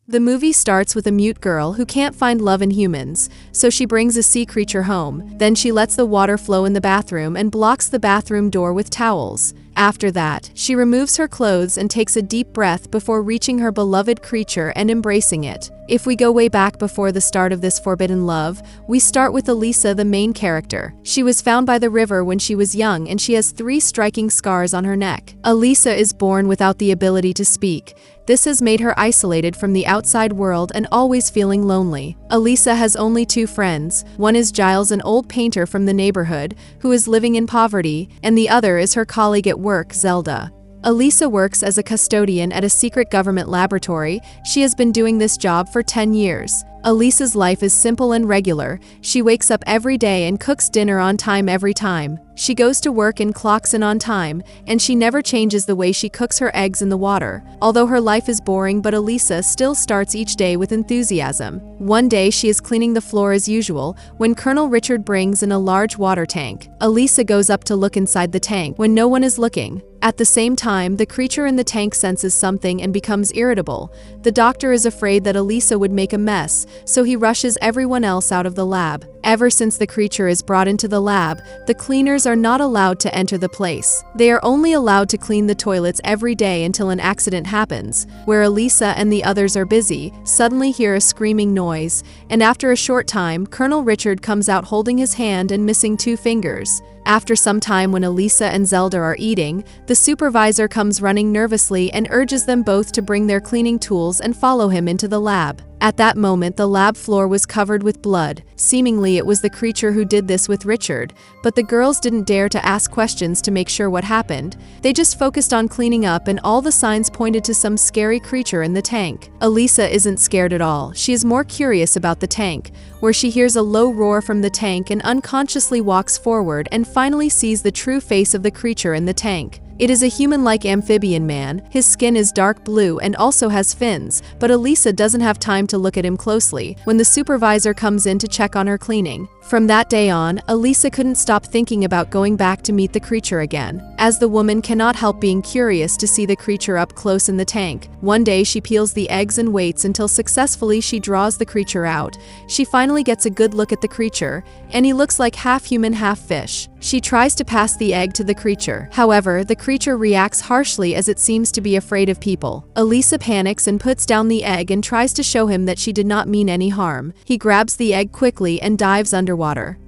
The movie starts with a mute girl who can't find love in humans, so she brings a sea creature home. Then she lets the water flow in the bathroom and blocks the bathroom door with towels. After that, she removes her clothes and takes a deep breath before reaching her beloved creature and embracing it. If we go way back before the start of this forbidden love, we start with Elisa, the main character. She was found by the river when she was young and she has 3 striking scars on her neck. Elisa is born without the ability to speak. This has made her isolated from the outside world and always feeling lonely. Elisa has only 2 friends. One is Giles, an old painter from the neighborhood, who is living in poverty, and the other is her colleague at work, Zelda. Elisa works as a custodian at a secret government laboratory. She has been doing this job for 10 years. Elisa's life is simple and regular. She wakes up every day and cooks dinner on time every time. She goes to work and clocks in on time, and she never changes the way she cooks her eggs in the water. Although her life is boring, but Elisa still starts each day with enthusiasm. One day she is cleaning the floor as usual when Colonel Richard brings in a large water tank. Elisa goes up to look inside the tank when no one is looking. At the same time, the creature in the tank senses something and becomes irritable. The doctor is afraid that Elisa would make a mess, so he rushes everyone else out of the lab. Ever since the creature is brought into the lab, the cleaners are not allowed to enter the place. They are only allowed to clean the toilets every day until an accident happens. Where Elisa and the others are busy, suddenly hear a screaming noise, and after a short time, Colonel Richard comes out holding his hand and missing 2 fingers. After some time, when Elisa and Zelda are eating, the supervisor comes running nervously and urges them both to bring their cleaning tools and follow him into the lab. At that moment, the lab floor was covered with blood. Seemingly, it was the creature who did this with Richard, but the girls didn't dare to ask questions to make sure what happened. They just focused on cleaning up, and all the signs pointed to some scary creature in the tank. Elisa isn't scared at all. She is more curious about the tank, where she hears a low roar from the tank and unconsciously walks forward and finally sees the true face of the creature in the tank. It is a human-like amphibian man. His skin is dark blue and also has fins, but Elisa doesn't have time to look at him closely when the supervisor comes in to check on her cleaning. From that day on, Elisa couldn't stop thinking about going back to meet the creature again, as the woman cannot help being curious to see the creature up close in the tank. One day she peels the eggs and waits until successfully she draws the creature out. She finally gets a good look at the creature, and he looks like half human, half fish. She tries to pass the egg to the creature. However, the creature reacts harshly as it seems to be afraid of people. Elisa panics and puts down the egg and tries to show him that she did not mean any harm. He grabs the egg quickly and dives underwater.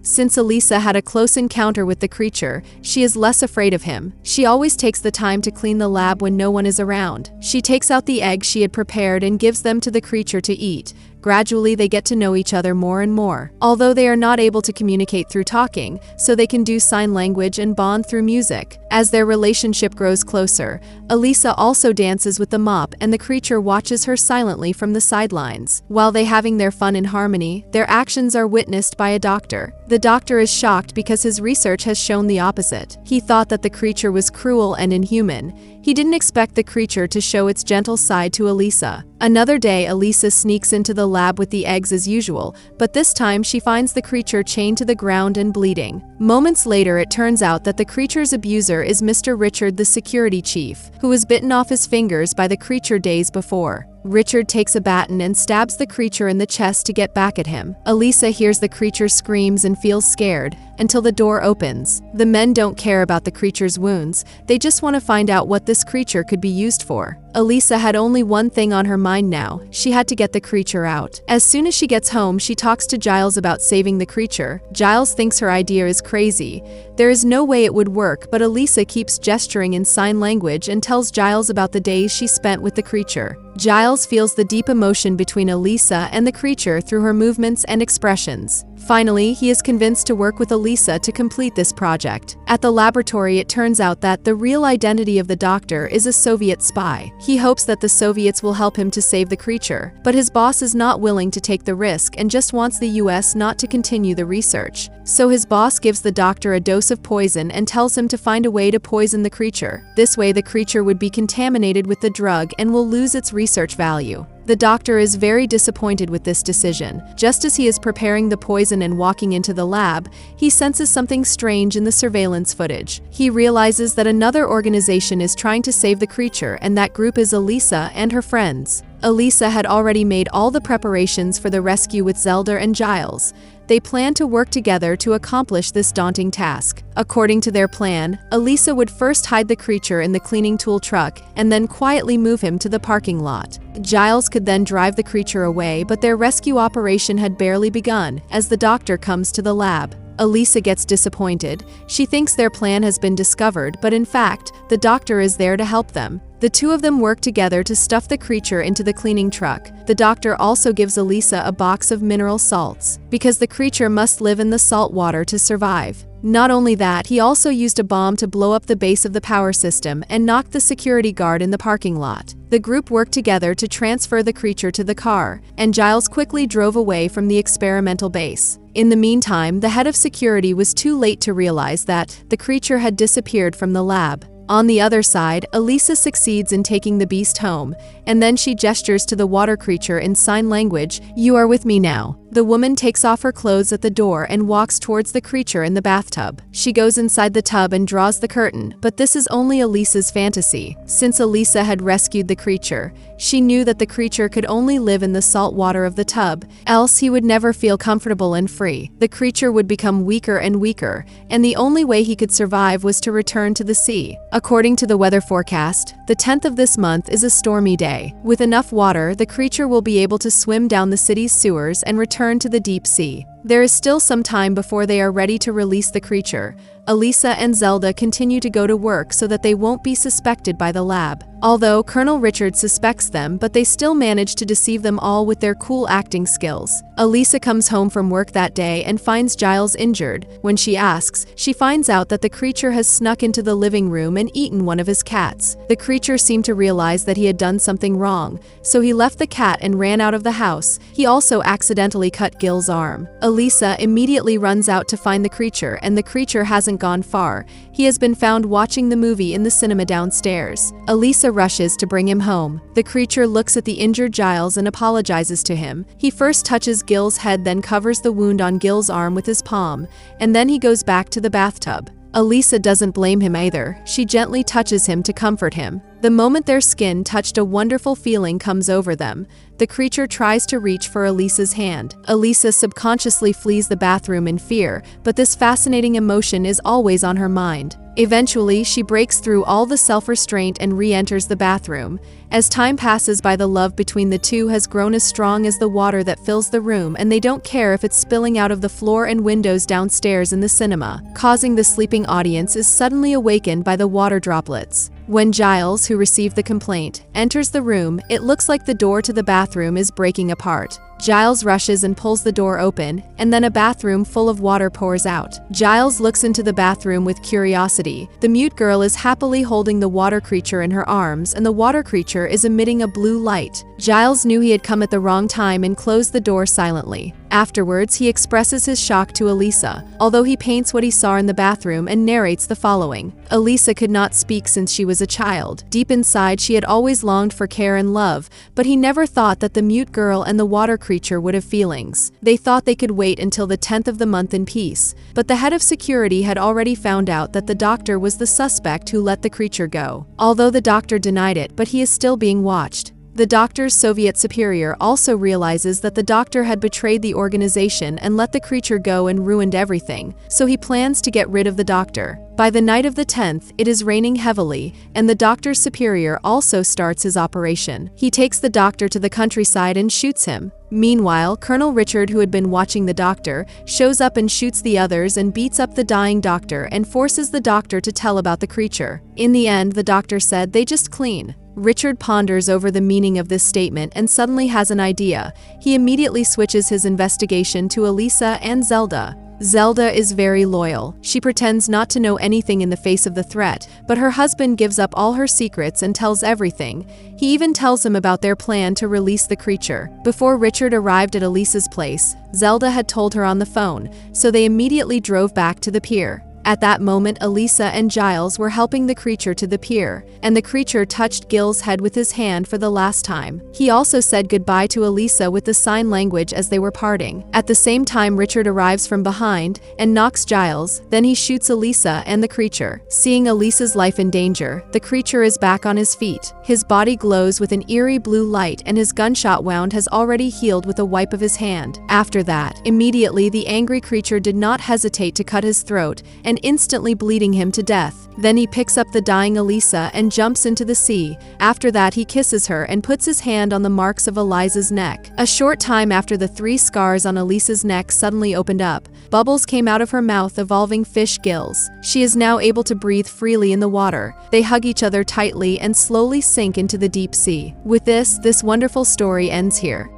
Since Elisa had a close encounter with the creature, she is less afraid of him. She always takes the time to clean the lab when no one is around. She takes out the eggs she had prepared and gives them to the creature to eat. Gradually, they get to know each other more and more. Although they are not able to communicate through talking, so they can do sign language and bond through music. As their relationship grows closer, Elisa also dances with the mop and the creature watches her silently from the sidelines. While they having their fun in harmony, their actions are witnessed by a doctor. The doctor is shocked because his research has shown the opposite. He thought that the creature was cruel and inhuman. He didn't expect the creature to show its gentle side to Elisa. Another day, Elisa sneaks into the lab with the eggs as usual, but this time she finds the creature chained to the ground and bleeding. Moments later, it turns out that the creature's abuser is Mr. Richard, the security chief, who was bitten off his fingers by the creature days before. Richard takes a baton and stabs the creature in the chest to get back at him. Elisa hears the creature screams and feels scared until the door opens. The men don't care about the creature's wounds. They just want to find out what this creature could be used for. Elisa had only one thing on her mind now. She had to get the creature out. As soon as she gets home, she talks to Giles about saving the creature. Giles thinks her idea is crazy. There is no way it would work, but Elisa keeps gesturing in sign language and tells Giles about the days she spent with the creature. Giles feels the deep emotion between Elisa and the creature through her movements and expressions. Finally, he is convinced to work with Elisa to complete this project. At the laboratory, it turns out that the real identity of the doctor is a Soviet spy. He hopes that the Soviets will help him to save the creature, but his boss is not willing to take the risk and just wants the US not to continue the research. So his boss gives the doctor a dose of poison and tells him to find a way to poison the creature. This way, the creature would be contaminated with the drug and will lose its research value. The doctor is very disappointed with this decision. Just as he is preparing the poison and walking into the lab, he senses something strange in the surveillance footage. He realizes that another organization is trying to save the creature, and that group is Elisa and her friends. Elisa had already made all the preparations for the rescue with Zelda and Giles. They planned to work together to accomplish this daunting task. According to their plan, Elisa would first hide the creature in the cleaning tool truck and then quietly move him to the parking lot. Giles could then drive the creature away, but their rescue operation had barely begun as the doctor comes to the lab. Elisa gets disappointed. She thinks their plan has been discovered, but in fact, the doctor is there to help them. The two of them work together to stuff the creature into the cleaning truck. The doctor also gives Elisa a box of mineral salts, because the creature must live in the salt water to survive. Not only that, he also used a bomb to blow up the base of the power system and knock the security guard in the parking lot. The group worked together to transfer the creature to the car, and Giles quickly drove away from the experimental base. In the meantime, the head of security was too late to realize that the creature had disappeared from the lab. On the other side, Elisa succeeds in taking the beast home, and then she gestures to the water creature in sign language, "You are with me now." The woman takes off her clothes at the door and walks towards the creature in the bathtub. She goes inside the tub and draws the curtain, but this is only Elisa's fantasy. Since Elisa had rescued the creature, she knew that the creature could only live in the salt water of the tub, else he would never feel comfortable and free. The creature would become weaker and weaker, and the only way he could survive was to return to the sea. According to the weather forecast, the 10th of this month is a stormy day. With enough water, the creature will be able to swim down the city's sewers and return to the deep sea. There is still some time before they are ready to release the creature. Elisa and Zelda continue to go to work so that they won't be suspected by the lab. Although Colonel Richard suspects them, but they still manage to deceive them all with their cool acting skills. Elisa comes home from work that day and finds Giles injured. When she asks, she finds out that the creature has snuck into the living room and eaten one of his cats. The creature seemed to realize that he had done something wrong, so he left the cat and ran out of the house. He also accidentally cut Gil's arm. Elisa immediately runs out to find the creature, and the creature hasn't gone far. He has been found watching the movie in the cinema downstairs. Elisa rushes to bring him home. The creature looks at the injured Giles and apologizes to him. He first touches Gil's head, then covers the wound on Gil's arm with his palm, and then he goes back to the bathtub. Elisa doesn't blame him either. She gently touches him to comfort him. The moment their skin touched, a wonderful feeling comes over them. The creature tries to reach for Elisa's hand. Elisa subconsciously flees the bathroom in fear, but this fascinating emotion is always on her mind. Eventually, she breaks through all the self-restraint and re-enters the bathroom. As time passes by, the love between the two has grown as strong as the water that fills the room, and they don't care if it's spilling out of the floor and windows downstairs in the cinema. Causing the sleeping audience is suddenly awakened by the water droplets. When Giles, who received the complaint, enters the room, it looks like the door to the bathroom is breaking apart. Giles rushes and pulls the door open, and then a bathroom full of water pours out. Giles looks into the bathroom with curiosity. The mute girl is happily holding the water creature in her arms, and the water creature is emitting a blue light. Giles knew he had come at the wrong time and closed the door silently. Afterwards, he expresses his shock to Elisa, although he paints what he saw in the bathroom and narrates the following. Elisa could not speak since she was a child. Deep inside, she had always longed for care and love, but he never thought that the mute girl and the water creature would have feelings. They thought they could wait until the 10th of the month in peace, but the head of security had already found out that the doctor was the suspect who let the creature go. Although the doctor denied it, but he is still being watched. The doctor's Soviet superior also realizes that the doctor had betrayed the organization and let the creature go and ruined everything, so he plans to get rid of the doctor. By the night of the 10th, it is raining heavily, and the doctor's superior also starts his operation. He takes the doctor to the countryside and shoots him. Meanwhile, Colonel Richard, who had been watching the doctor, shows up and shoots the others and beats up the dying doctor and forces the doctor to tell about the creature. In the end, the doctor said they just clean. Richard ponders over the meaning of this statement and suddenly has an idea. He immediately switches his investigation to Elisa and Zelda. Zelda is very loyal. She pretends not to know anything in the face of the threat, but her husband gives up all her secrets and tells everything. He even tells him about their plan to release the creature. Before Richard arrived at Elisa's place, Zelda had told her on the phone, so they immediately drove back to the pier. At that moment, Elisa and Giles were helping the creature to the pier, and the creature touched Gil's head with his hand for the last time. He also said goodbye to Elisa with the sign language as they were parting. At the same time, Richard arrives from behind and knocks Giles, then he shoots Elisa and the creature. Seeing Elisa's life in danger, the creature is back on his feet. His body glows with an eerie blue light and his gunshot wound has already healed with a wipe of his hand. After that, immediately the angry creature did not hesitate to cut his throat and instantly bleeding him to death. Then he picks up the dying Elisa and jumps into the sea. After that, he kisses her and puts his hand on the marks of Elisa's neck. A short time after, the 3 scars on Elisa's neck suddenly opened up. Bubbles came out of her mouth, evolving fish gills. She is now able to breathe freely in the water. They hug each other tightly and slowly sink into the deep sea. With this wonderful story ends here.